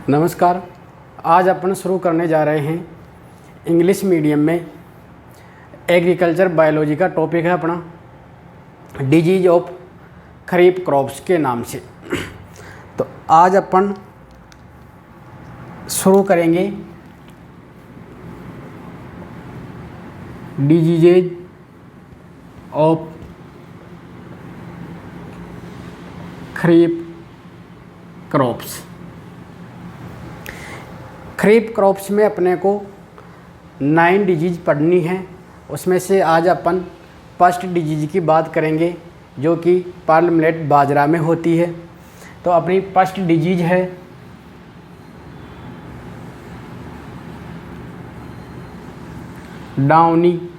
नमस्कार। आज अपन शुरू करने जा रहे हैं इंग्लिश मीडियम में एग्रीकल्चर बायोलॉजी का टॉपिक है अपना डिजीज ऑफ खरीफ क्रॉप्स के नाम से। तो आज अपन शुरू करेंगे diseases of kharif crops. Kharif crops में अपने को 9 डिजीज पढ़नी है। उसमें से आज अपन फर्स्ट डिजीज की बात करेंगे जो कि पर्ल मिलेट बाजरा में होती है। तो अपनी फर्स्ट डिजीज है डाउनी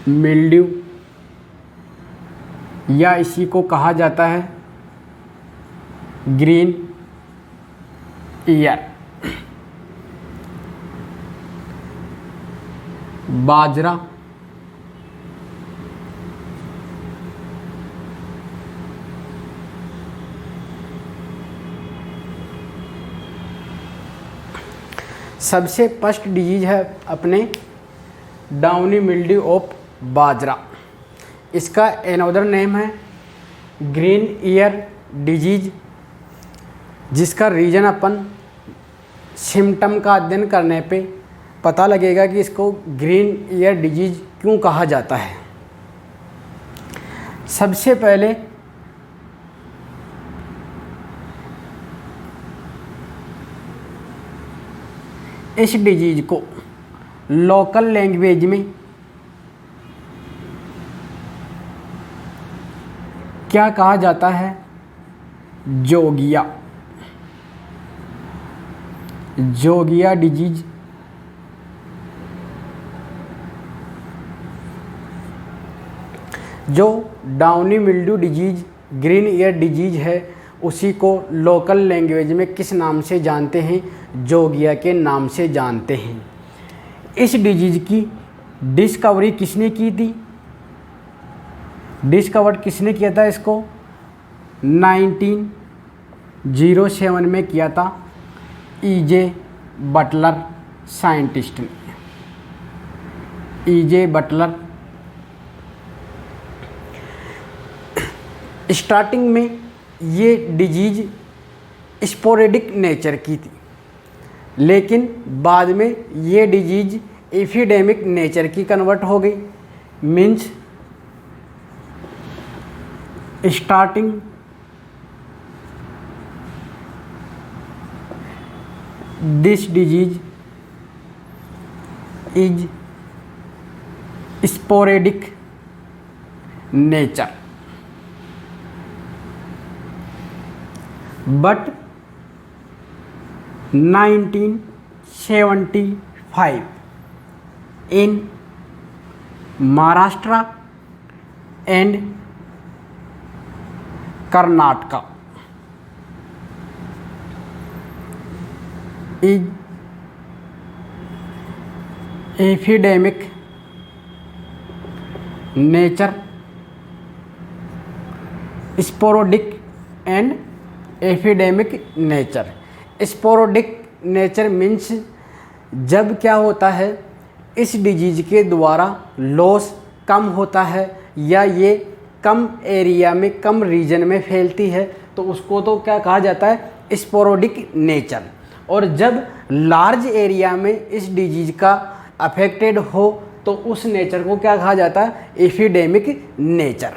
मिल्ड्यू या इसी को कहा जाता है ग्रीन ईयर। बाजरा सबसे फर्स्ट डिजीज है अपने डाउनी मिल्ड्यू ऑफ बाजरा। इसका एनोदर नेम है ग्रीन ईयर डिजीज, जिसका रीजन अपन सिम्टम का अध्ययन करने पे पता लगेगा कि इसको ग्रीन ईयर डिजीज क्यों कहा जाता है। सबसे पहले इस डिजीज को लोकल लैंग्वेज में क्या कहा जाता है? जोगिया। जोगिया डिजीज जो downy mildew disease green ear disease है उसी को लोकल लैंग्वेज में किस नाम से जानते हैं? जोगिया के नाम से जानते हैं। इस डिजीज की डिस्कवरी किसने की थी? डिस्कवर किसने किया था इसको? 1907 में किया था E.J. बटलर साइंटिस्ट ने। E.J. बटलर स्टार्टिंग में ये डिजीज स्पोरेडिक नेचर की थी, लेकिन बाद में ये डिजीज एपिडेमिक नेचर की कन्वर्ट हो गई। Means starting this disease is sporadic nature, but 1975 in Maharashtra and Karnataka is epidemic nature, sporadic and epidemic nature. Sporadic nature means जब क्या होता है इस डिजीज के द्वारा लॉस कम होता है या ये कम एरिया में कम रीजन में फैलती है तो उसको तो क्या कहा जाता है? स्पोरोडिक नेचर। और जब लार्ज एरिया में इस डिजीज का अफेक्टेड हो तो उस नेचर को क्या कहा जाता है? Epidemic nature.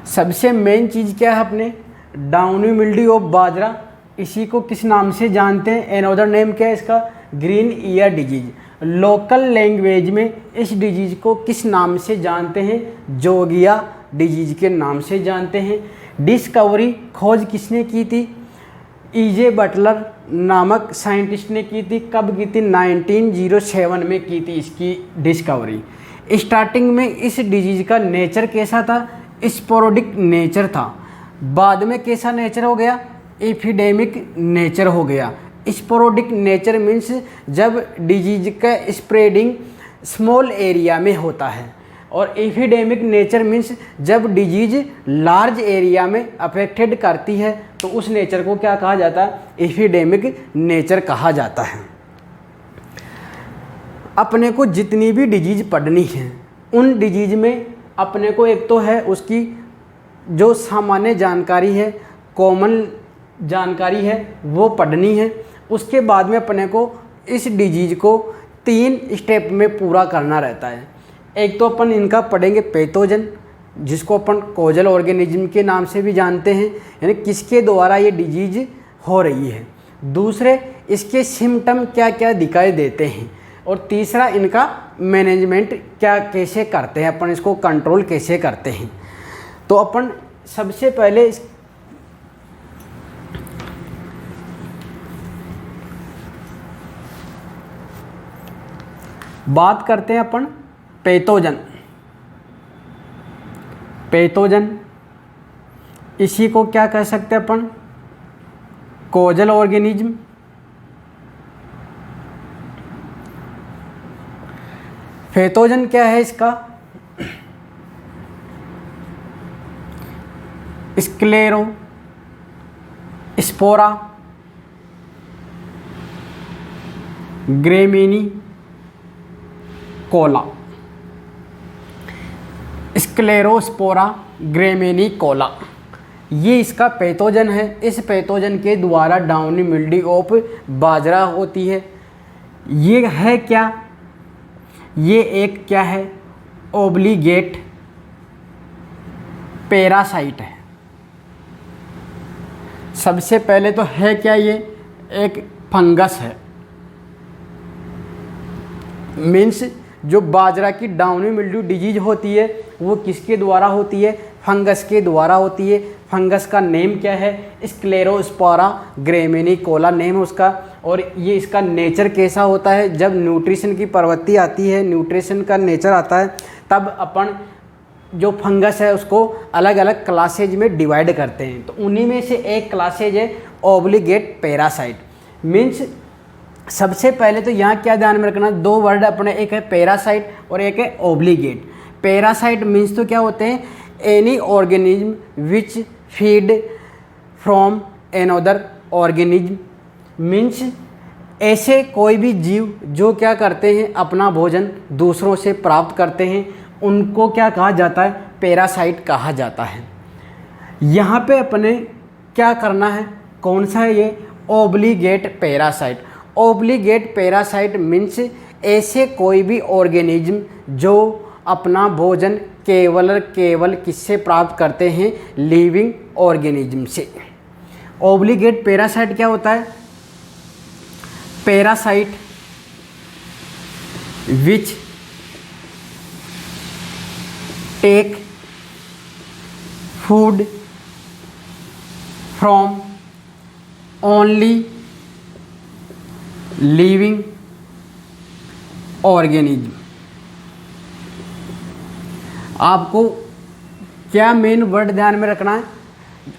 सबसे मेन चीज़ क्या है अपने डाउनी मिल्ड्यू ऑफ बाजरा, इसी को किस नाम से जानते हैं? एनोदर नेम क्या है इसका? Green ear disease. Local language में इस डिजीज को किस नाम से जानते हैं? जोगिया डिजीज के नाम से जानते हैं। डिस्कवरी खोज किसने की थी? E.J. बटलर नामक साइंटिस्ट ने की थी। कब की थी? 1907 में की थी इसकी डिस्कवरी। स्टार्टिंग में इस डिजीज का नेचर कैसा था? स्पोरोडिक नेचर था। बाद में कैसा नेचर हो गया? एपिडेमिक नेचर हो गया। स्पोरोडिक नेचर मीन्स जब डिजीज का स्प्रेडिंग स्मॉल एरिया में होता है, और एपिडेमिक नेचर मीन्स जब डिजीज लार्ज एरिया में अफेक्टेड करती है तो उस नेचर को क्या कहा जाता है, एपिडेमिक नेचर कहा जाता है। अपने को जितनी भी डिजीज पढ़नी है उन डिजीज में अपने को एक तो है उसकी जो सामान्य जानकारी है, कॉमन जानकारी है वो पढ़नी है। उसके बाद में अपने को इस डिजीज को 3 स्टेप में पूरा करना रहता है। एक तो अपन इनका पढ़ेंगे पैथोजन, जिसको अपन कॉजल ऑर्गेनिज्म के नाम से भी जानते हैं, यानी किसके द्वारा ये डिजीज हो रही है। दूसरे, इसके सिम्टम क्या क्या दिखाई देते हैं। और तीसरा, इनका मैनेजमेंट क्या कैसे करते हैं, अपन इसको कंट्रोल कैसे करते हैं। तो अपन सबसे पहले बात करते हैं अपन पैथोजन। पैथोजन इसी को क्या कह सकते हैं अपन, कॉजल ऑर्गेनिज्म। पैथोजन क्या है इसका, Sclerospora graminicola. Sclerospora graminicola ये इसका पैथोजन है। इस पैथोजन के द्वारा डाउनी मिल्डी ऑफ बाजरा होती है। ये है क्या, ये एक क्या है, ओब्लिगेट पैरासाइट है। सबसे पहले तो है क्या, ये एक फंगस है। मीन्स जो बाजरा की डाउनी मिल्ड्यू डिजीज होती है वो किसके द्वारा होती है, फंगस के द्वारा होती है। फंगस का नेम क्या है, स्क्लेरोस्पोरा ग्रेमिनी कोला नेम है उसका। और ये इसका नेचर कैसा होता है, जब न्यूट्रिशन की प्रवृत्ति आती है, न्यूट्रिशन का नेचर आता है, तब अपन जो फंगस है उसको अलग अलग क्लासेज में डिवाइड करते हैं। तो उन्हीं में से एक क्लासेज है ओब्लिगेट पैरासाइट। मीन्स सबसे पहले तो यहाँ क्या ध्यान में रखना, 2 वर्ड अपने, एक है पैरासाइट और एक है ओब्लिगेट। पैरासाइट मीन्स तो क्या होते हैं, any organism which feed from another organism. Means ऐसे कोई भी जीव जो क्या करते हैं, अपना भोजन दूसरों से प्राप्त करते हैं, उनको क्या कहा जाता है, पैरासाइट कहा जाता है। यहाँ पे अपने क्या करना है, कौन सा है ये, obligate parasite. Obligate parasite means ऐसे कोई भी ऑर्गेनिज्म जो अपना भोजन केवल किससे प्राप्त करते हैं, लिविंग ऑर्गेनिज्म से। ओब्लिगेट पैरासाइट क्या होता है, parasite which take food from only living organism. आपको क्या मेन वर्ड ध्यान में रखना है,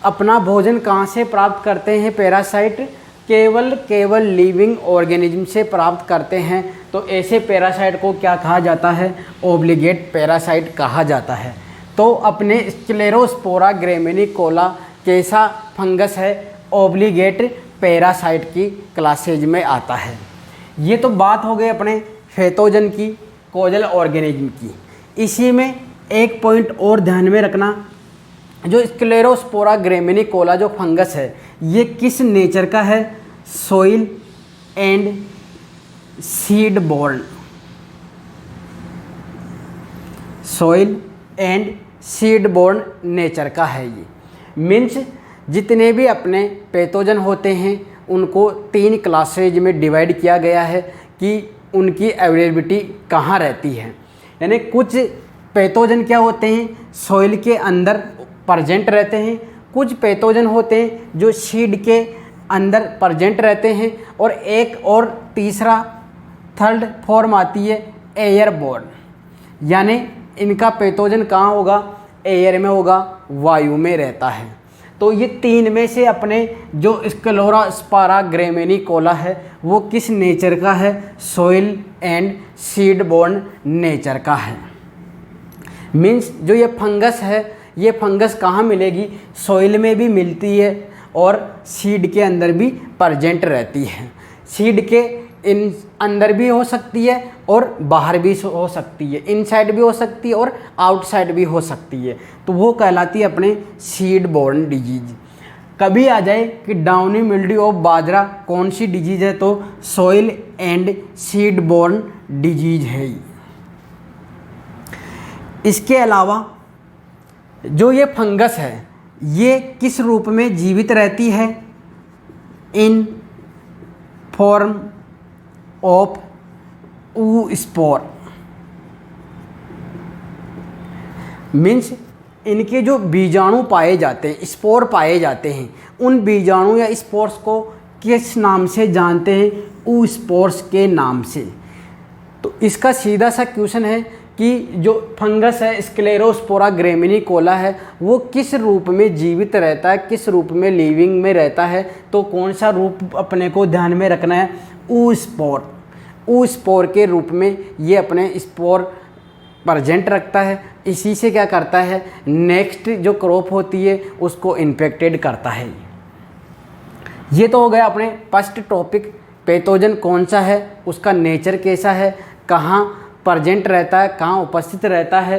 अपना भोजन कहाँ से प्राप्त करते हैं पैरासाइट, केवल लिविंग ऑर्गेनिज्म से प्राप्त करते हैं। तो ऐसे पैरासाइट को क्या कहा जाता है, ओब्लिगेट पैरासाइट कहा जाता है। तो अपने स्क्लेरोस्पोरा ग्रेमिनी कोला कैसा फंगस है, ओब्लिगेट पैरासाइट की क्लासेज में आता है। ये तो बात हो गई अपने पैथोजन की, कॉजल ऑर्गेनिज्म की। इसी में एक पॉइंट और ध्यान में रखना, जो स्क्लेरोस्पोरा ग्रेमिनी कोला जो फंगस है ये किस नेचर का है, soil and seed borne. Soil and seed borne nature का है ये। मीन्स जितने भी अपने पैथोजन होते हैं उनको 3 क्लासेज में डिवाइड किया गया है कि उनकी अवेलेबिलिटी कहाँ रहती है। यानी कुछ पैथोजन क्या होते हैं, सॉइल के अंदर प्रेजेंट रहते हैं, कुछ पैथोजन होते हैं जो सीड के अंदर प्रेजेंट रहते हैं, और एक और तीसरा थर्ड फॉर्म आती है एयरबोर्न। यानी इनका पैथोजन कहाँ होगा, एयर में होगा, वायु में रहता है। तो ये 3 में से अपने जो स्क्लेरोस्पोरा ग्रेमिनी कोला है वो किस नेचर का है, soil and seed borne nature का है। मीन्स जो ये फंगस है, ये फंगस कहाँ मिलेगी? सॉइल में भी मिलती है और सीड के अंदर भी प्रेजेंट रहती है। सीड के इन अंदर भी हो सकती है और बाहर भी हो सकती है, इनसाइड भी हो सकती है और आउटसाइड भी हो सकती है। तो वो कहलाती है अपने सीड बोर्न डिजीज। कभी आ जाए कि डाउनी मिल्ड्यू ऑफ बाजरा कौन सी डिजीज है, तो soil and seed borne disease है। इसके अलावा जो ये फंगस है ये किस रूप में जीवित रहती है? In form of oospore। Means इनके जो बीजाणु पाए जाते हैं, स्पोर पाए जाते हैं, उन बीजाणु या स्पोर्स को किस नाम से जानते हैं? oospores के नाम से। तो इसका सीधा सा क्वेश्चन है कि जो फंगस है स्क्लेरोस्पोरा ग्रेमिनिकोला है, वो किस रूप में जीवित रहता है, किस रूप में लिविंग में रहता है? तो कौन सा रूप अपने को ध्यान में रखना है? oospore। oospore के रूप में ये अपने स्पोर प्रेजेंट रखता है। इसी से क्या करता है? नेक्स्ट जो क्रॉप होती है उसको इन्फेक्टेड करता है। ये तो हो गया अपने फर्स्ट टॉपिक। पैथोजन कौन सा है, उसका नेचर कैसा है, कहाँ प्रेजेंट रहता है, कहाँ उपस्थित रहता है।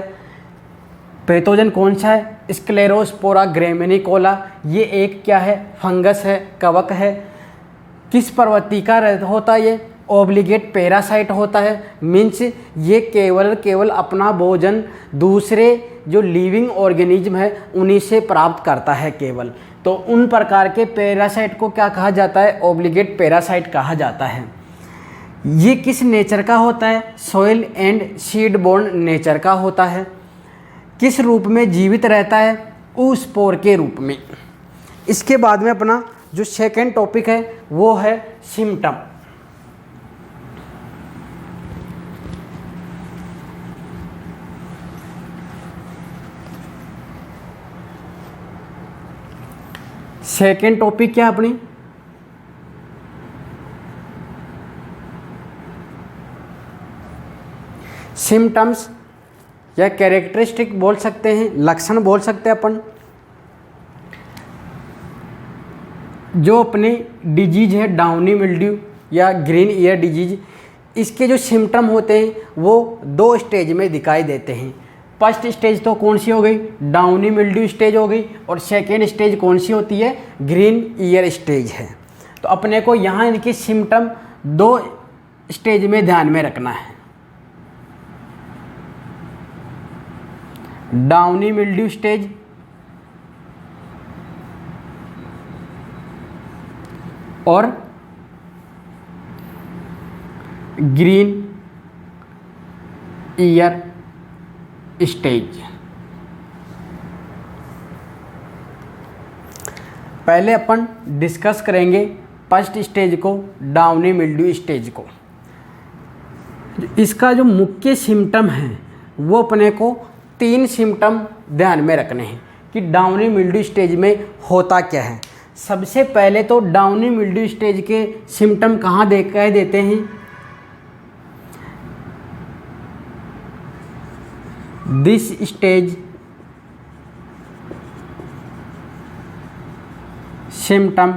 पैथोजन कौन सा है? स्क्लेरोस्पोरा ग्रेमिनिकोला। ये एक क्या है? फंगस है, कवक है। किस प्रवृत्ति का होता है? ये ऑब्लिगेट पैरासाइट होता है। मीन्स ये केवल अपना भोजन दूसरे जो लिविंग ऑर्गेनिज्म है उन्हीं से प्राप्त करता है केवल। तो उन प्रकार के पैरासाइट को क्या कहा जाता है? ऑब्लिगेट पैरासाइट कहा जाता है। ये किस नेचर का होता है? Soil and seed borne nature का होता है। किस रूप में जीवित रहता है? oospore के रूप में। इसके बाद में अपना जो सेकेंड टॉपिक है वो है सिम्टम। सेकेंड टॉपिक क्या अपनी? सिम्टम्स या कैरेक्टरिस्टिक बोल सकते हैं, लक्षण बोल सकते हैं अपन। जो अपने डिजीज है डाउनी मिल्ड्यू या ग्रीन ईयर डिजीज, इसके जो सिम्टम होते हैं वो 2 स्टेज में दिखाई देते हैं। फर्स्ट स्टेज तो कौन सी हो गई? डाउनी मिल्ड्यू स्टेज हो गई। और सेकेंड स्टेज कौन सी होती है? ग्रीन ईयर स्टेज है। तो अपने को यहाँ इनके सिम्टम 2 स्टेज में ध्यान में रखना है। डाउनी मिल्ड्यू स्टेज और ग्रीन ईयर स्टेज। पहले अपन डिस्कस करेंगे फर्स्ट स्टेज को, डाउनी मिल्ड्यू स्टेज को। इसका जो मुख्य सिम्टम है वो अपने को 3 सिम्टम ध्यान में रखने हैं कि डाउनी मिल्ड्यू स्टेज में होता क्या है। सबसे पहले तो डाउनी मिल्ड्यू स्टेज के सिम्टम कहाँ दिखाई देते हैं? This stage symptom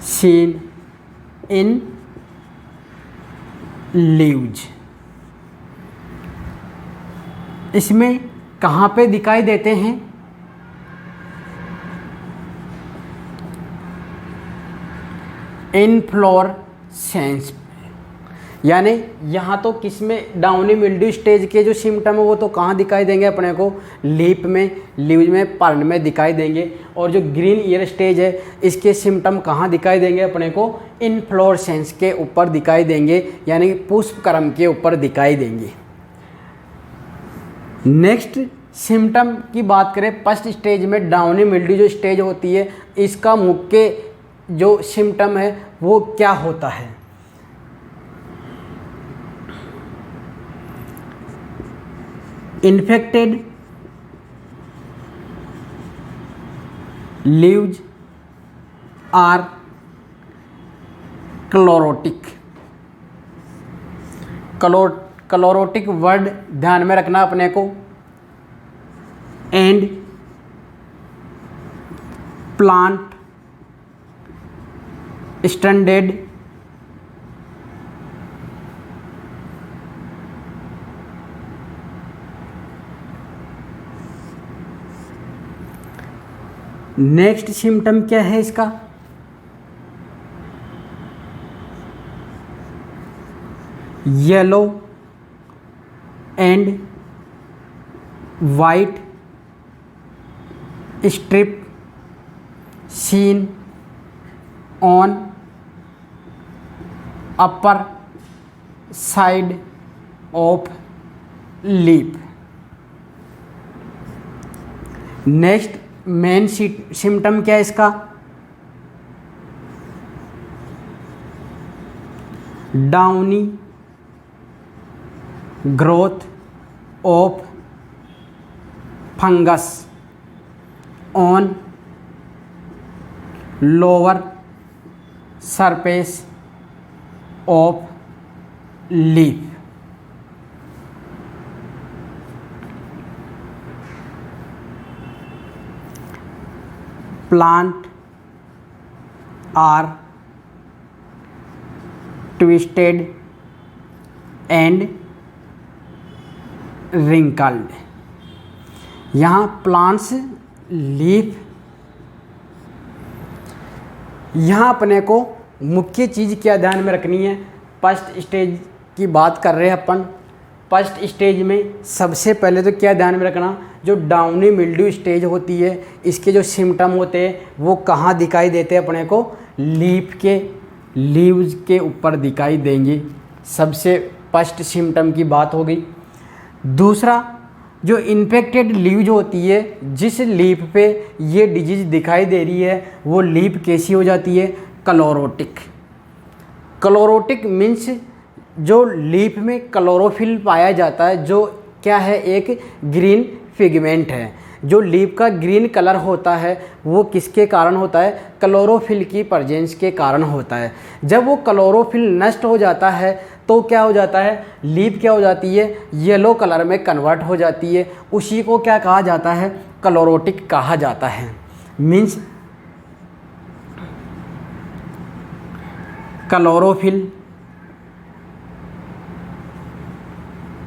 seen in leaves। इसमें कहाँ पे दिखाई देते हैं? इनफ्लोरेसेंस। यानी यहाँ तो किस में डाउनी मिल्ड्यू स्टेज के जो सिम्टम है वो तो कहाँ दिखाई देंगे अपने को? लीफ में, लीव्स में, पर्न में दिखाई देंगे। और जो ग्रीन ईयर स्टेज है इसके सिम्टम कहाँ दिखाई देंगे अपने को? इनफ्लोरेसेंस के ऊपर दिखाई देंगे, यानी पुष्पक्रम के ऊपर दिखाई देंगे। नेक्स्ट सिम्टम की बात करें, फर्स्ट स्टेज में डाउनी मिल्ड्यू जो स्टेज होती है इसका मुख्य जो सिम्टम है वो क्या होता है? Infected leaves are chlorotic. Chlorotic word ध्यान में रखना अपने को, and plant stunted next symptom क्या है इसका, yellow and white strip seen on upper side of leaf. Next main symptom क्या है इसका, downy growth of fungus on lower surface of leaf. Plant are twisted and wrinkled. यहाँ plants leaf, यहाँ अपने को मुख्य चीज़ क्या ध्यान में रखनी है, फर्स्ट स्टेज की बात कर रहे हैं अपन। फर्स्ट स्टेज में सबसे पहले तो क्या ध्यान में रखना, जो डाउनी मिल्ड्यू स्टेज होती है इसके जो सिम्टम होते हैं वो कहाँ दिखाई देते हैं अपने को, लीफ के लीव्स के ऊपर दिखाई देंगे। सबसे फर्स्ट सिम्टम की बात हो गई। दूसरा, जो इन्फेक्टेड लीव्स होती है, जिस लीफ पे ये डिजीज़ दिखाई दे रही है वो लीफ कैसी हो जाती है, क्लोरोटिक। क्लोरोटिक मीन्स जो लीफ में क्लोरोफिल पाया जाता है, जो क्या है, एक ग्रीन पिगमेंट है। जो लीफ का ग्रीन कलर होता है वो किसके कारण होता है, क्लोरोफिल की प्रेजेंस के कारण होता है। जब वो क्लोरोफिल नष्ट हो जाता है तो क्या हो जाता है, लीफ क्या हो जाती है, येलो कलर में कन्वर्ट हो जाती है। उसी को क्या कहा जाता है, क्लोरोटिक कहा जाता है। Means chlorophyll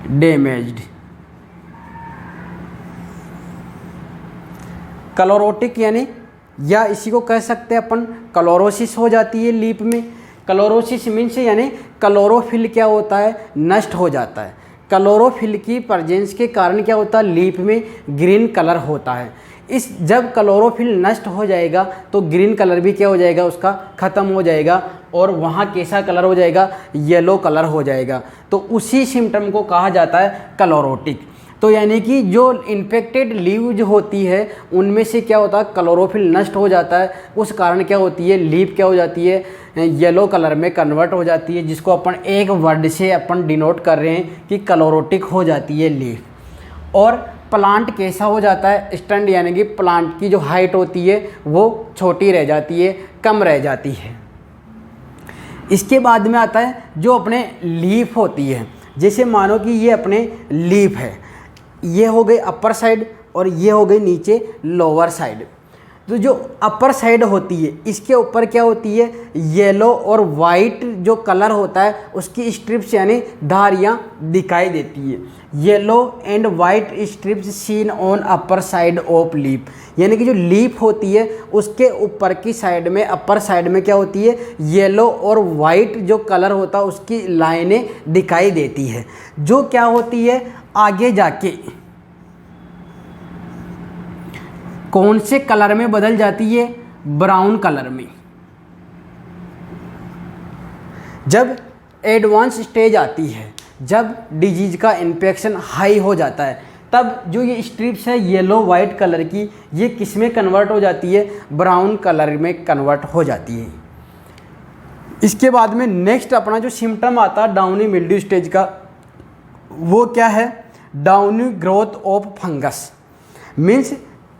damaged. क्लोरोटिक यानी, या इसी को कह सकते हैं अपन क्लोरोसिस हो जाती है लीफ में। क्लोरोसिस मीन्स यानी क्लोरोफिल क्या होता है, नष्ट हो जाता है। क्लोरोफिल की प्रेजेंस के कारण क्या होता है, लीफ में ग्रीन कलर होता है। इस जब क्लोरोफिल नष्ट हो जाएगा तो ग्रीन कलर भी क्या हो जाएगा, उसका ख़त्म हो जाएगा और वहाँ कैसा कलर हो जाएगा, येलो कलर हो जाएगा। तो उसी सिम्टम को कहा जाता है क्लोरोटिक। तो यानी कि जो इन्फेक्टेड लीव जो होती है उनमें से क्या होता है, क्लोरोफिल नष्ट हो जाता है। उस कारण क्या होती है, लीफ क्या हो जाती है, येलो कलर में कन्वर्ट हो जाती है, जिसको अपन एक वर्ड से अपन डिनोट कर रहे हैं कि क्लोरोटिक हो जाती है लीफ। और प्लांट कैसा हो जाता है, स्टैंड, यानी कि प्लांट की जो हाइट होती है वो छोटी रह जाती है, कम रह जाती है। इसके बाद में आता है जो अपने लीफ होती है। जैसे मानो कि ये अपने लीफ है, ये हो गई अपर साइड और ये हो गई नीचे लोअर साइड। तो जो अपर साइड होती है इसके ऊपर क्या होती है, येलो और वाइट जो कलर होता है उसकी स्ट्रिप्स यानी धारियाँ दिखाई देती है। Yellow and white stripes seen on upper side of leaf, यानी कि जो लीफ होती है उसके ऊपर की साइड में, अपर साइड में क्या होती है, येलो और वाइट जो कलर होता है उसकी लाइनें दिखाई देती है, जो क्या होती है आगे जाके कौन से कलर में बदल जाती है, ब्राउन कलर में। जब एडवांस स्टेज आती है, जब डिजीज का इन्फेक्शन हाई हो जाता है, तब जो ये स्ट्रिप्स है येलो वाइट कलर की, ये किस में कन्वर्ट हो जाती है, ब्राउन कलर में कन्वर्ट हो जाती है। इसके बाद में नेक्स्ट अपना जो सिम्टम आता है डाउनी मिल्ड्यू स्टेज का, वो क्या है, downy growth of fungus. Means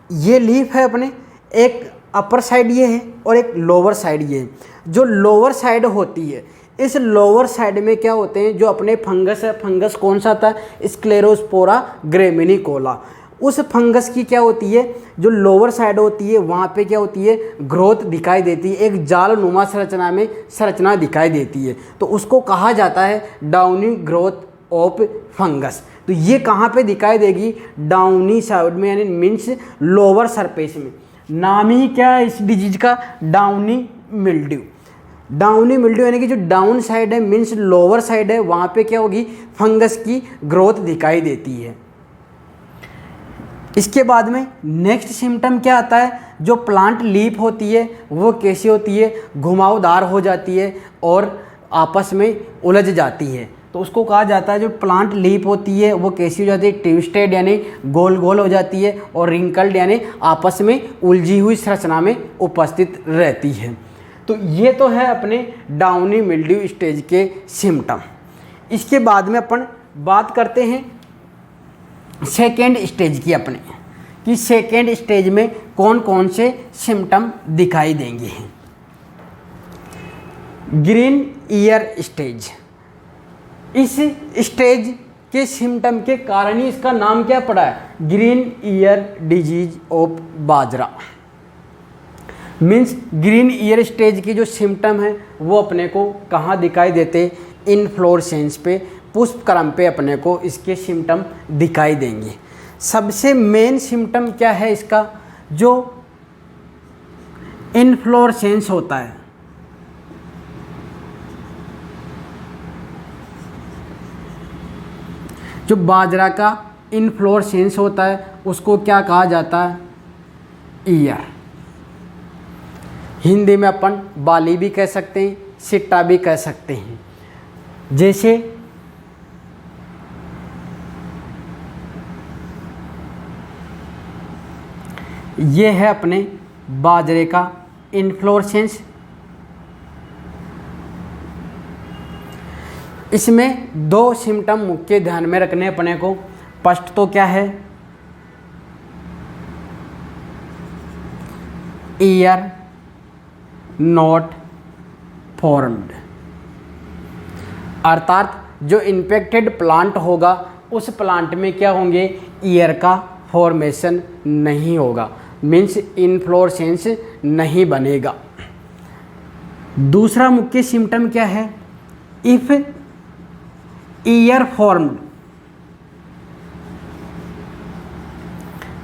ये लीफ है अपने, एक अपर साइड ये है और एक लोअर साइड ये है। जो लोअर साइड होती है इस लोअर साइड में क्या होते हैं जो अपने फंगस है, फंगस कौन सा था, स्क्लेरोस्पोरा ग्रेमिनिकोला। उस फंगस की क्या होती है, जो लोअर साइड होती है वहाँ पे क्या होती है, ग्रोथ दिखाई देती है, एक जाल नुमा संरचना दिखाई देती है, तो उसको कहा जाता है डाउनी ग्रोथ ऑफ फंगस। तो ये कहाँ पे दिखाई देगी, डाउनी साइड में, यानी मीन्स लोअर सरफेस में। नाम ही क्या है इस डिजीज का, डाउनी मिल्ड्यू। डाउनी मिल्ड्यू यानी कि जो डाउन साइड है मीन्स लोअर साइड है, वहाँ पे क्या होगी, फंगस की ग्रोथ दिखाई देती है। इसके बाद में नेक्स्ट सिम्टम क्या आता है, जो प्लांट लीफ होती है वो कैसी होती है, घुमावदार हो जाती है और आपस में उलझ जाती है। तो उसको कहा जाता है, जो प्लांट लीफ होती है वो कैसी हो जाती है, ट्विस्टेड यानी गोल गोल हो जाती है, और रिंकल्ड यानी आपस में उलझी हुई संरचना में उपस्थित रहती है। तो ये तो है अपने डाउनी मिल्ड्यू स्टेज के सिम्टम। इसके बाद में अपन बात करते हैं सेकेंड स्टेज की अपने, कि सेकेंड स्टेज में कौन कौन से सिम्टम दिखाई देंगे। ग्रीन ईयर स्टेज, इस स्टेज के सिम्टम के कारण ही इसका नाम क्या पड़ा है, green ear disease of bajra. Means green ear stage की जो सिम्टम है वो अपने को कहाँ दिखाई देते, इनफ्लोरेसेंस पे, पुष्प क्रम पे अपने को इसके सिम्टम दिखाई देंगे। सबसे मेन सिम्टम क्या है इसका, जो इनफ्लोरेसेंस होता है, जो बाजरा का इनफ्लोरेसेंस होता है उसको क्या कहा जाता है, ईयर। हिंदी में अपन बाली भी कह सकते हैं, सिट्टा भी कह सकते हैं। जैसे ये है अपने बाजरे का इनफ्लोरेसेंस। इसमें दो सिम्टम मुख्य ध्यान में रखने अपने को। फर्स्ट तो क्या है, ईयर नॉट फॉर्म्ड, अर्थात जो इन्फेक्टेड प्लांट होगा उस प्लांट में क्या होंगे, ईयर का फॉर्मेशन नहीं होगा, मीन्स इनफ्लोरेसेंस नहीं बनेगा। दूसरा मुख्य सिम्टम क्या है, if ear formed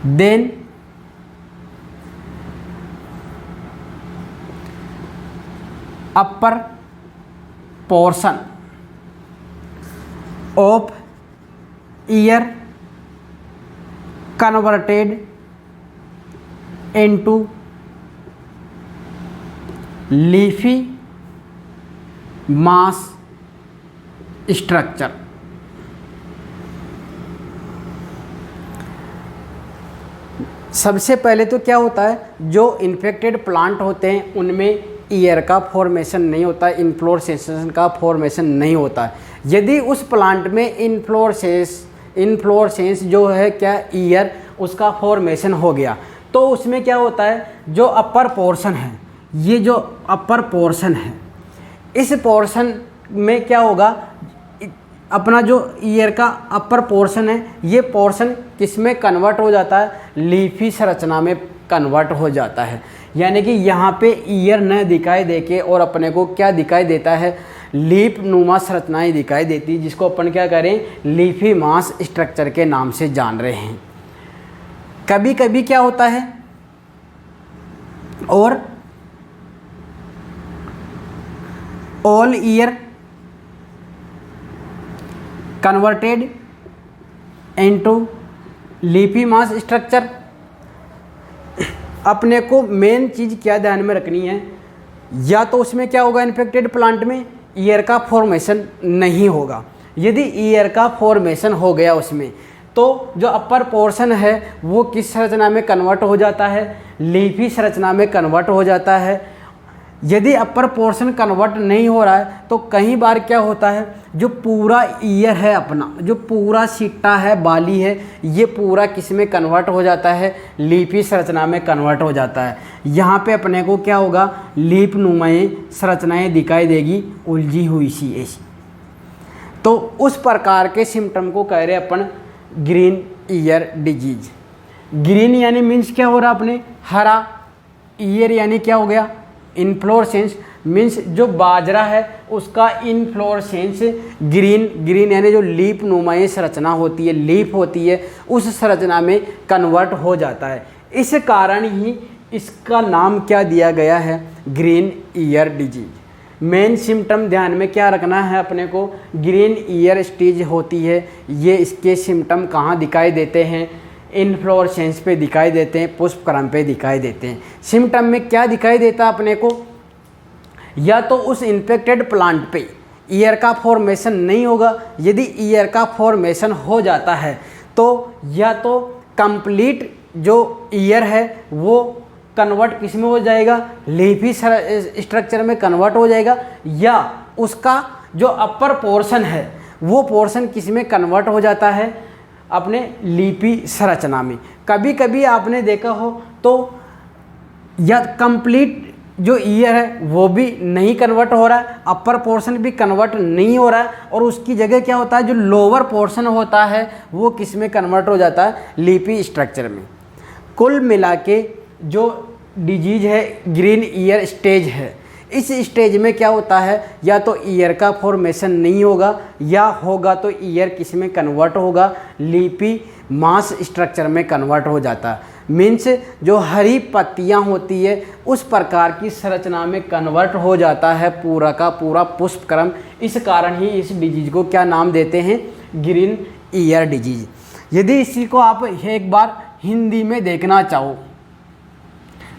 then upper portion of ear converted into leafy mass structure। सबसे पहले तो क्या होता है, जो इन्फेक्टेड प्लांट होते हैं उनमें ईयर का फॉर्मेशन नहीं होता है, इनफ्लोरेसेंस का फॉर्मेशन नहीं होता है। यदि उस प्लांट में इनफ्लोरेसेंस जो है क्या, ईयर, उसका फॉर्मेशन हो गया, तो उसमें क्या होता है, जो अपर पोर्शन है, ये जो अपर पोर्शन है, इस पोर्शन में क्या होगा, अपना जो ईयर का अपर पोर्शन है, ये पोर्शन किस में कन्वर्ट हो जाता है, लीफी संरचना में कन्वर्ट हो जाता है। यानी कि यहाँ पे ईयर न दिखाई देके और अपने को क्या दिखाई देता है, लीफ नुमा संरचनाएं दिखाई देती, जिसको अपन क्या करें, लीफी मास स्ट्रक्चर के नाम से जान रहे हैं। कभी कभी क्या होता है, और all year converted into leafy mass structure. अपने को मेन चीज़ क्या ध्यान में रखनी है, या तो उसमें क्या होगा, इन्फेक्टेड प्लांट में ईयर का फॉर्मेशन नहीं होगा। यदि ईयर का फॉर्मेशन हो गया उसमें, तो जो अपर पोर्शन है वो किस संरचना में कन्वर्ट हो जाता है, लीफी संरचना में कन्वर्ट हो जाता है। यदि अपर पोर्शन कन्वर्ट नहीं हो रहा है तो कई बार क्या होता है, जो पूरा ईयर है अपना, जो पूरा सिट्टा है, बाली है, ये पूरा किस में कन्वर्ट हो जाता है, लीपी संरचना में कन्वर्ट हो जाता है। यहाँ पे अपने को क्या होगा, लीप नुमाएँ संरचनाएँ दिखाई देगी, उलझी हुई सी ऐसी। तो उस प्रकार के सिम्टम को कह रहे अपन ग्रीन ईयर डिजीज। ग्रीन यानी मीन्स क्या हो रहा अपने, हरा, ईयर यानी क्या हो गया, इन्फ्लोरेसेंस, मीन्स जो बाजरा है उसका इन्फ्लोरेसेंस ग्रीन, ग्रीन यानी जो लीप नुमाई संरचना होती है, लीफ होती है, उस संरचना में कन्वर्ट हो जाता है। इस कारण ही इसका नाम क्या दिया गया है, green ear disease. Main symptom ध्यान में क्या रखना है अपने को, ग्रीन ईयर स्टेज होती है, ये इसके सिम्टम कहाँ दिखाई देते हैं, इन्फ्लोरेसेंस पे दिखाई देते हैं, पुष्पक्रम पे दिखाई देते हैं। सिम्टम में क्या दिखाई देता है अपने को, या तो उस इन्फेक्टेड प्लांट पे ईयर का फॉर्मेशन नहीं होगा, यदि ईयर का फॉर्मेशन हो जाता है तो या तो कंप्लीट जो ईयर है वो कन्वर्ट किस में हो जाएगा, लीफी स्ट्रक्चर में कन्वर्ट हो जाएगा, या उसका जो अपर पोर्शन है वो पोर्शन किस में कन्वर्ट हो जाता है, अपने लीपी संरचना में। कभी कभी आपने देखा हो तो या कंप्लीट जो ईयर है वो भी नहीं कन्वर्ट हो रहा है, अपर पोर्शन भी कन्वर्ट नहीं हो रहा है, और उसकी जगह क्या होता है, जो लोअर पोर्शन होता है वो किस में कन्वर्ट हो जाता है, लीपी स्ट्रक्चर में। कुल मिला के जो डिजीज है ग्रीन ईयर स्टेज है, इस स्टेज में क्या होता है, या तो ईयर का फॉर्मेशन नहीं होगा, या होगा तो ईयर किस में कन्वर्ट होगा, लीपी मास स्ट्रक्चर में कन्वर्ट हो जाता है। मीन्स जो हरी पत्तियां होती है उस प्रकार की संरचना में कन्वर्ट हो जाता है पूरा का पूरा पुष्पक्रम। इस कारण ही इस डिजीज को क्या नाम देते हैं, ग्रीन ईयर डिजीज। यदि इसी को आप एक बार हिंदी में देखना चाहो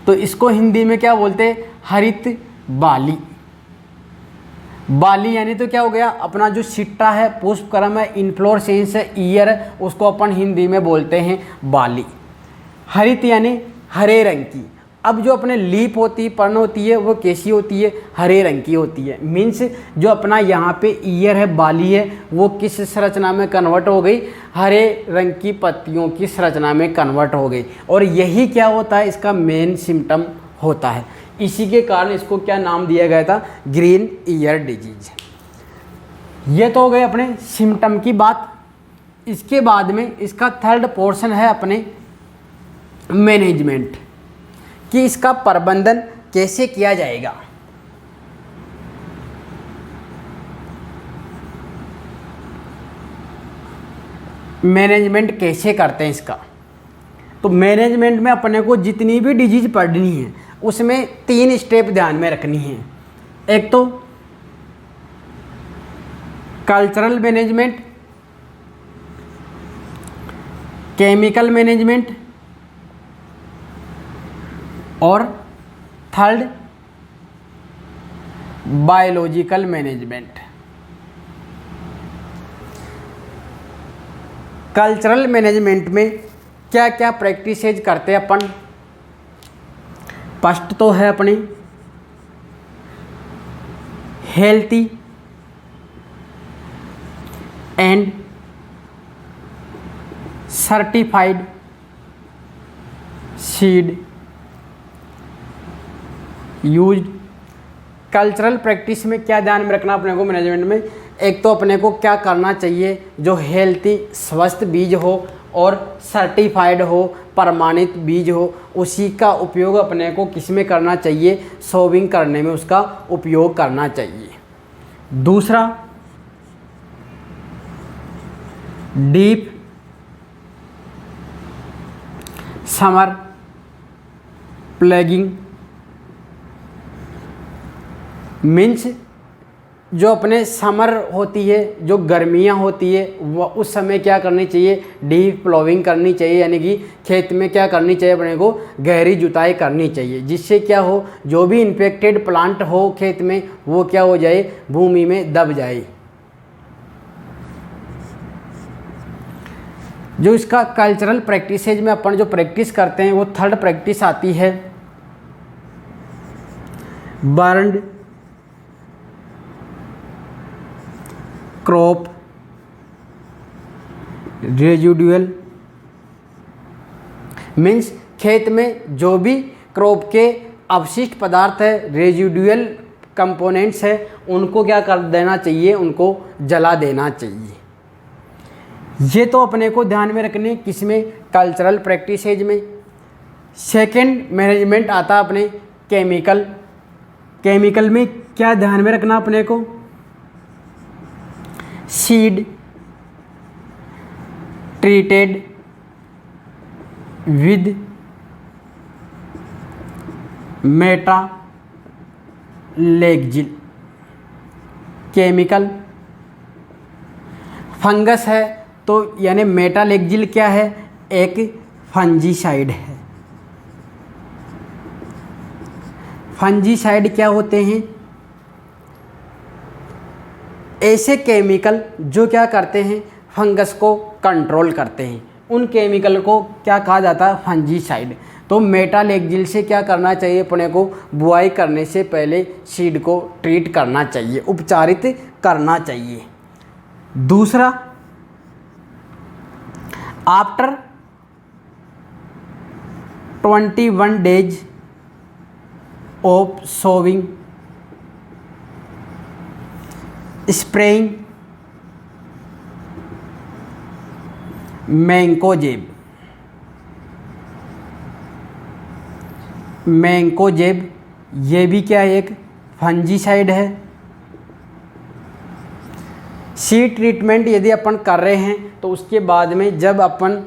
तो इसको हिंदी में क्या बोलते हैं, हरित बाली। बाली यानी तो क्या हो गया, अपना जो सिट्टा है, पुष्पक्रम है, इन्फ्लोरेसेंस है, ईयर है, उसको अपन हिंदी में बोलते हैं बाली। हरित यानी हरे रंग की। अब जो अपने लीप होती है, पर्ण होती है, वो कैसी होती है, हरे रंग की होती है। मीन्स जो अपना यहाँ पे ईयर है, बाली है, वो किस संरचना में कन्वर्ट हो गई, हरे रंग की पत्तियों की संरचना में कन्वर्ट हो गई। और यही क्या होता है, इसका मेन सिम्टम होता है। इसी के कारण इसको क्या नाम दिया गया था, ग्रीन ईयर डिजीज। ये तो हो गए अपने सिम्टम की बात। इसके बाद में इसका थर्ड पोर्शन है अपने मैनेजमेंट, कि इसका प्रबंधन कैसे किया जाएगा। मैनेजमेंट कैसे करते हैं इसका, तो मैनेजमेंट में अपने को जितनी भी डिजीज पढ़नी है उसमें 3 स्टेप ध्यान में रखनी है। एक तो कल्चरल मैनेजमेंट, केमिकल मैनेजमेंट, और third biological management. Cultural management में क्या क्या प्रैक्टिसेज करते हैं अपन, फर्स्ट तो है अपनी healthy and certified seed use. Cultural practice में क्या ध्यान में रखना अपने को मैनेजमेंट में, एक तो अपने को क्या करना चाहिए, जो हेल्थी स्वस्थ बीज हो और सर्टिफाइड हो, प्रमाणित बीज हो, उसी का उपयोग अपने को किस में करना चाहिए, सोविंग करने में उसका उपयोग करना चाहिए। दूसरा डीप समर प्लगिंग, मीन्स जो अपने समर होती है, जो गर्मियाँ होती है, वह उस समय क्या करनी चाहिए, डीप प्लोविंग करनी चाहिए, यानी कि खेत में क्या करनी चाहिए, अपने को गहरी जुताई करनी चाहिए, जिससे क्या हो, जो भी इन्फेक्टेड प्लांट हो खेत में वो क्या हो जाए, भूमि में दब जाए। जो इसका कल्चरल प्रैक्टिसेज में अपन जो प्रैक्टिस करते हैं वो थर्ड प्रैक्टिस आती है बर्न्ड, क्रॉप रेजिडुअल, मीन्स खेत में जो भी क्रॉप के अवशिष्ट पदार्थ है, रेजिडुअल कंपोनेंट्स है, उनको क्या कर देना चाहिए, उनको जला देना चाहिए। ये तो अपने को ध्यान में रखने किसमें, कल्चरल प्रैक्टिसेज में। सेकंड मैनेजमेंट आता अपने केमिकल। केमिकल में क्या ध्यान में रखना अपने को, seed treated with metalaxyl chemical. Fungus है तो यानी मेटालेक्जिल क्या है, एक फंजीसाइड है। फंजीसाइड क्या होते हैं, ऐसे केमिकल जो क्या करते हैं, फंगस को कंट्रोल करते हैं। उन केमिकल को क्या कहा जाता है, फंजीसाइड। तो मेटालेक्जिल से क्या करना चाहिए अपने को, बुआई करने से पहले सीड को ट्रीट करना चाहिए, उपचारित करना चाहिए। दूसरा, after 21 days of sowing spraying mancozeb. Mancozeb ये भी क्या है, एक फंजीसाइड है। सीड ट्रीटमेंट यदि अपन कर रहे हैं तो उसके बाद में जब अपन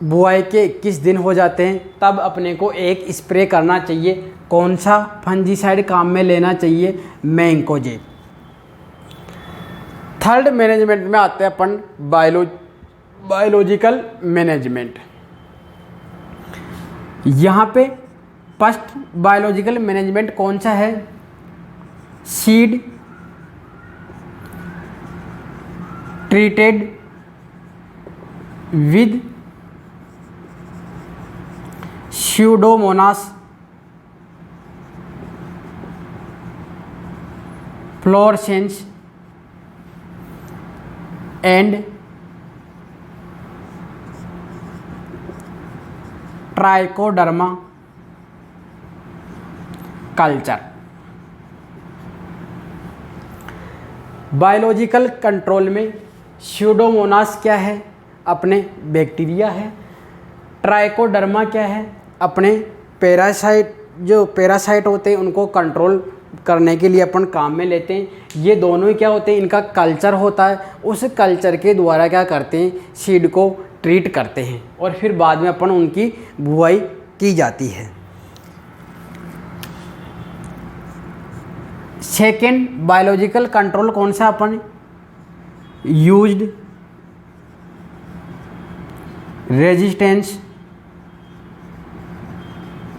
बुआई के 21 दिन हो जाते हैं तब अपने को एक स्प्रे करना चाहिए। कौन सा फंजीसाइड काम में लेना चाहिए, मैंकोजेब। थर्ड मैनेजमेंट में आते हैं अपन बायोलॉजिकल मैनेजमेंट। यहाँ पे फर्स्ट बायोलॉजिकल मैनेजमेंट कौन सा है, seed treated with Pseudomonas fluorescence and trichoderma culture. Biological control में स्यूडोमोनास क्या है, अपने बैक्टीरिया है। ट्राइकोडर्मा क्या है, अपने पैरासाइट, जो पैरासाइट होते हैं उनको कंट्रोल करने के लिए अपन काम में लेते हैं। ये दोनों ही क्या होते हैं, इनका कल्चर होता है। उस कल्चर के द्वारा क्या करते हैं, सीड को ट्रीट करते हैं और फिर बाद में अपन उनकी बुआई की जाती है। सेकेंड बायोलॉजिकल कंट्रोल कौन सा अपन, यूज्ड रेजिस्टेंस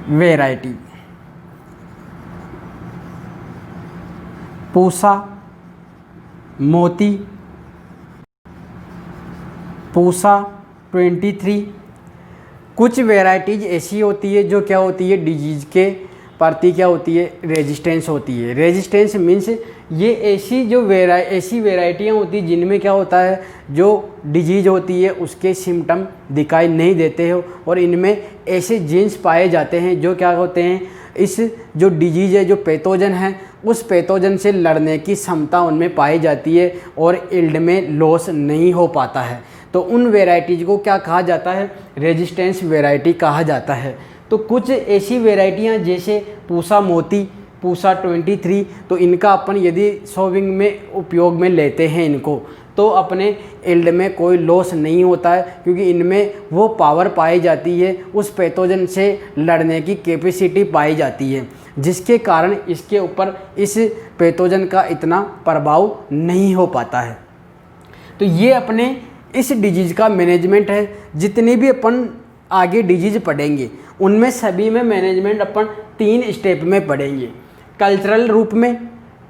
वेराइटी। पूसा मोती, पूसा 23। कुछ वेराइटीज ऐसी होती है जो क्या होती है, डिजीज़ के प्रति क्या होती है, रेजिस्टेंस होती है। रेजिस्टेंस मीन्स ये ऐसी जो ऐसी वेराइटियाँ होती हैं जिनमें क्या होता है, जो डिजीज़ होती है उसके सिम्टम दिखाई नहीं देते हो और इनमें ऐसे जीन्स पाए जाते हैं जो क्या होते हैं, इस जो डिजीज़ है, जो पैथोजन है, उस पैथोजन से लड़ने की क्षमता उनमें पाई जाती है और यील्ड में लॉस नहीं हो पाता है। तो उन वेराइटीज़ को क्या कहा जाता है, रेजिस्टेंस वेराइटी कहा जाता है। तो कुछ ऐसी वेराइटियाँ जैसे पूसा मोती, पूसा 23, तो इनका अपन यदि सोविंग में उपयोग में लेते हैं इनको, तो अपने यील्ड में कोई लॉस नहीं होता है, क्योंकि इनमें वो पावर पाई जाती है, उस पैथोजन से लड़ने की कैपेसिटी पाई जाती है, जिसके कारण इसके ऊपर इस पैथोजन का इतना प्रभाव नहीं हो पाता है। तो ये अपने इस डिजीज़ का मैनेजमेंट है। जितनी भी अपन आगे डिजीज़ पढ़ेंगे उनमें सभी में मैनेजमेंट अपन 3 स्टेप में पढ़ेंगे, कल्चरल रूप में,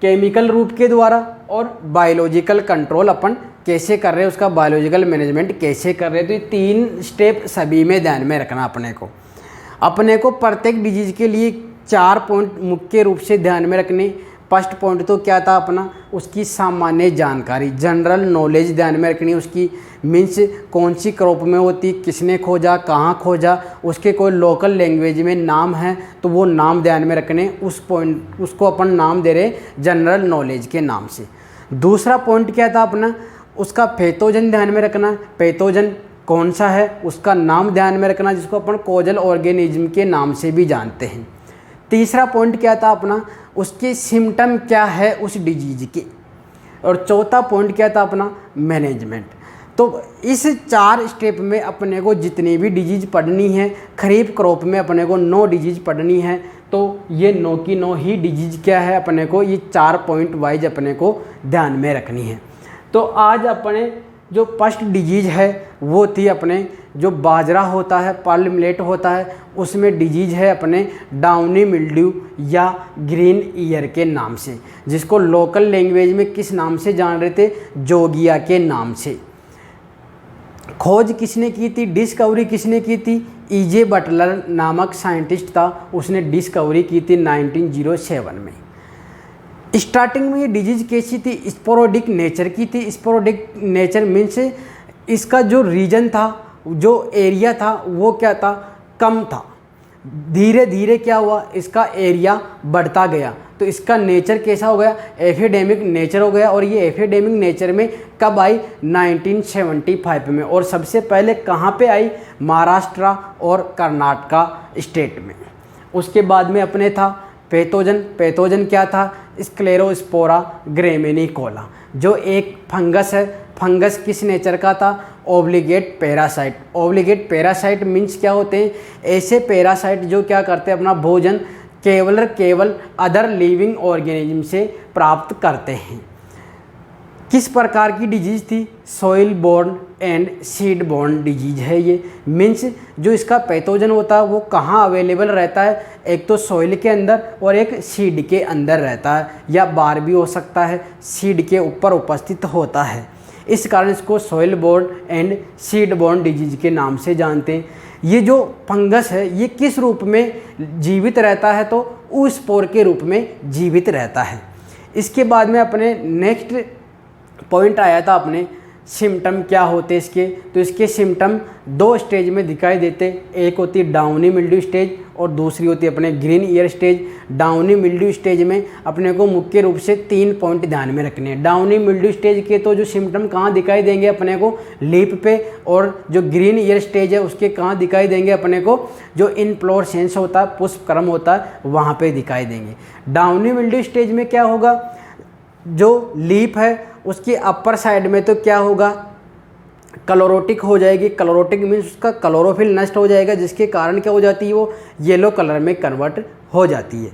केमिकल रूप के द्वारा और बायोलॉजिकल कंट्रोल अपन कैसे कर रहे हैं, उसका बायोलॉजिकल मैनेजमेंट कैसे कर रहे हैं। तो ये 3 स्टेप सभी में ध्यान में रखना अपने को प्रत्येक डिजीज़ के लिए 4 पॉइंट मुख्य रूप से ध्यान में रखने। फर्स्ट पॉइंट तो क्या था अपना, उसकी सामान्य जानकारी, जनरल नॉलेज ध्यान में रखनी। उसकी मीन्स कौन सी क्रॉप में होती, किसने खोजा, कहाँ खोजा, उसके कोई लोकल लैंग्वेज में नाम है तो वो नाम ध्यान में रखने। उस पॉइंट उसको अपन नाम दे रहे जनरल नॉलेज के नाम से। दूसरा पॉइंट क्या था अपना, उसका पैथोजन ध्यान में रखना। पैथोजन कौन सा है उसका नाम ध्यान में रखना, जिसको अपन कॉजल ऑर्गेनिज्म के नाम से भी जानते हैं। तीसरा पॉइंट क्या था अपना, उसके सिम्टम क्या है उस डिजीज के। और चौथा पॉइंट क्या था अपना, मैनेजमेंट। तो इस 4 स्टेप में अपने को जितनी भी डिजीज पढ़नी है, खरीफ क्रॉप में अपने को 9 डिजीज पढ़नी है, तो ये 9 की 9 ही डिजीज क्या है अपने को, ये 4 पॉइंट वाइज अपने को ध्यान में रखनी है। तो आज अपने जो फर्स्ट डिजीज है वो थी अपने जो बाजरा होता है, पर्ल मिलेट होता है, उसमें डिजीज है अपने डाउनी मिल्ड्यू या ग्रीन ईयर के नाम से, जिसको लोकल लैंग्वेज में किस नाम से जान रहे थे, जोगिया के नाम से। खोज किसने की थी, डिस्कवरी किसने की थी, ईजे बटलर नामक साइंटिस्ट था, उसने डिस्कवरी की थी 1907 में। स्टार्टिंग में ये डिजीज कैसी थी, स्पोरोडिक नेचर की थी। स्पोरोडिक नेचर मीन्स इसका जो रीजन था, जो एरिया था वो क्या था, कम था। धीरे धीरे क्या हुआ, इसका एरिया बढ़ता गया, तो इसका नेचर कैसा हो गया, एपिडेमिक नेचर हो गया। और ये एपिडेमिक नेचर में कब आई, 1975 में। और सबसे पहले कहाँ पे आई, महाराष्ट्र और कर्नाटका स्टेट में। उसके बाद में अपने था पैथोजन। पैथोजन क्या था, स्क्लेरोस्पोरा ग्रेमिनिकोला, जो एक फंगस है। फंगस किस नेचर का था, obligate parasite. Obligate parasite means क्या होते हैं, ऐसे पैरासाइट जो क्या करते हैं, अपना भोजन केवल अदर लिविंग ऑर्गेनिज्म से प्राप्त करते हैं। किस प्रकार की डिजीज़ थी, soil borne and seed borne disease है ये। मीन्स जो इसका पैथोजन होता है वो कहाँ अवेलेबल रहता है, एक तो सॉइल के अंदर और एक सीड के अंदर रहता है, या बाहर भी हो सकता है, सीड के ऊपर उपस्थित होता है। इस कारण इसको soil borne and seed borne disease के नाम से जानते हैं। ये जो फंगस है ये किस रूप में जीवित रहता है, तो oospore के रूप में जीवित रहता है। इसके बाद में अपने नेक्स्ट पॉइंट आया था अपने सिम्टम क्या होते इसके, तो इसके सिम्टम 2 स्टेज में दिखाई देते। एक होती है डाउनी मिल्ड्यू स्टेज और दूसरी होती है अपने green ear stage. Downy mildew stage में अपने को मुख्य रूप से 3 पॉइंट ध्यान में रखने हैं। डाउनी मिल्ड्यू स्टेज के तो जो सिम्टम कहाँ दिखाई देंगे अपने को, लीफ पे, और जो ग्रीन ईयर स्टेज है उसके कहाँ दिखाई देंगे अपने को, जो इनफ्लोरेसेंस होता है, पुष्पक्रम होता है, वहाँ पर दिखाई देंगे। डाउनी मिल्ड्यू स्टेज में क्या होगा, जो लीफ है उसकी अपर साइड में तो क्या होगा, क्लोरोटिक हो जाएगी। क्लोरोटिक मीन्स उसका क्लोरोफिल नष्ट हो जाएगा, जिसके कारण क्या हो जाती है, वो येलो कलर में कन्वर्ट हो जाती है।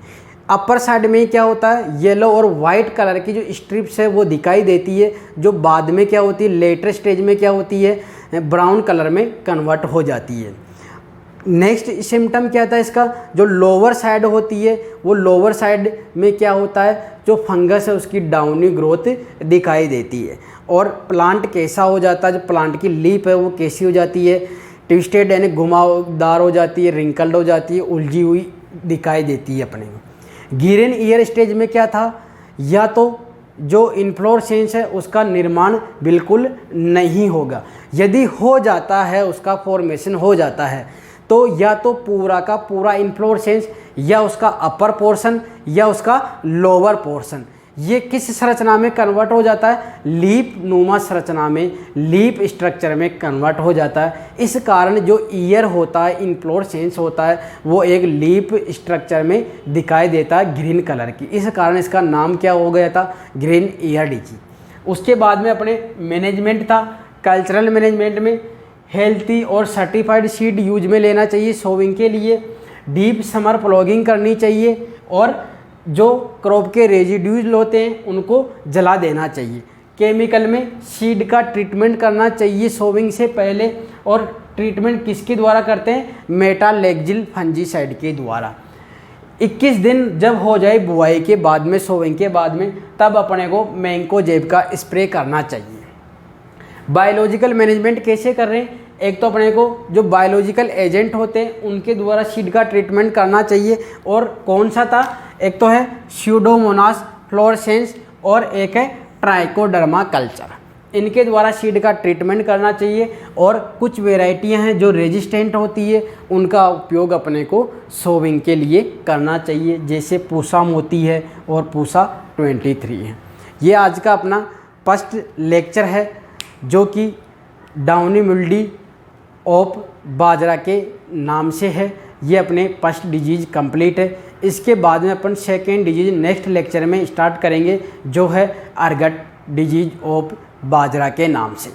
अपर साइड में क्या होता है, येलो और वाइट कलर की जो स्ट्रिप्स है वो दिखाई देती है, जो बाद में क्या होती है, लेटर स्टेज में क्या होती है, ब्राउन कलर में कन्वर्ट हो जाती है। नेक्स्ट सिम्टम क्या था इसका, जो लोअर साइड होती है, वो लोअर साइड में क्या होता है, जो फंगस है उसकी डाउनी ग्रोथ दिखाई देती है। और प्लांट कैसा हो जाता है, जो प्लांट की लीफ है वो कैसी हो जाती है, ट्विस्टेड यानी घुमावदार हो जाती है, रिंकल्ड हो जाती है, उलझी हुई दिखाई देती है अपने को। ग्रीन ईयर स्टेज में क्या था, या तो जो इन्फ्लोरेसेंस है उसका निर्माण बिल्कुल नहीं होगा, यदि हो जाता है, उसका फॉर्मेशन हो जाता है, तो या तो पूरा का पूरा इन्फ्लोरेसेंस, या उसका अपर पोर्शन, या उसका लोअर पोर्शन, ये किस संरचना में कन्वर्ट हो जाता है, लीफ नुमा संरचना में, लीफ स्ट्रक्चर में कन्वर्ट हो जाता है। इस कारण जो ईयर होता है, इन्फ्लोरेसेंस होता है, वो एक लीफ स्ट्रक्चर में दिखाई देता है ग्रीन कलर की। इस कारण इसका नाम क्या हो गया था, ग्रीन ईयर डिजीज। उसके बाद में अपने मैनेजमेंट था। कल्चरल मैनेजमेंट में हेल्थी और सर्टिफाइड सीड यूज में लेना चाहिए सोविंग के लिए, डीप समर प्लॉगिंग करनी चाहिए, और जो क्रॉप के रेजिड्यूज होते हैं उनको जला देना चाहिए। केमिकल में सीड का ट्रीटमेंट करना चाहिए सोविंग से पहले, और ट्रीटमेंट किसके द्वारा करते हैं, मेटालेक्जिल फंजीसाइड के द्वारा। 21 दिन जब हो जाए बुआई के बाद में, सोविंग के बाद में, तब अपने को मैंकोजेब का स्प्रे करना चाहिए। बायोलॉजिकल मैनेजमेंट कैसे कर रहे हैं, एक तो अपने को जो बायोलॉजिकल एजेंट होते हैं उनके द्वारा सीड का ट्रीटमेंट करना चाहिए। और कौन सा था, एक तो है स्यूडोमोनास फ्लोरेसेंस और एक है ट्राइकोडर्मा कल्चर, इनके द्वारा सीड का ट्रीटमेंट करना चाहिए। और कुछ वेराइटियां हैं जो रेजिस्टेंट होती है, उनका उपयोग अपने को सोविंग के लिए करना चाहिए, जैसे पूसा मोती है और पूसा 23 है। ये आज का अपना फर्स्ट लेक्चर है जो कि डाउनी मिल्डी ऑफ बाजरा के नाम से है। ये अपने फर्स्ट डिजीज़ कंप्लीट है। इसके बाद में अपन सेकेंड डिजीज़ नेक्स्ट लेक्चर में स्टार्ट करेंगे जो है अर्गट डिजीज़ ऑफ बाजरा के नाम से।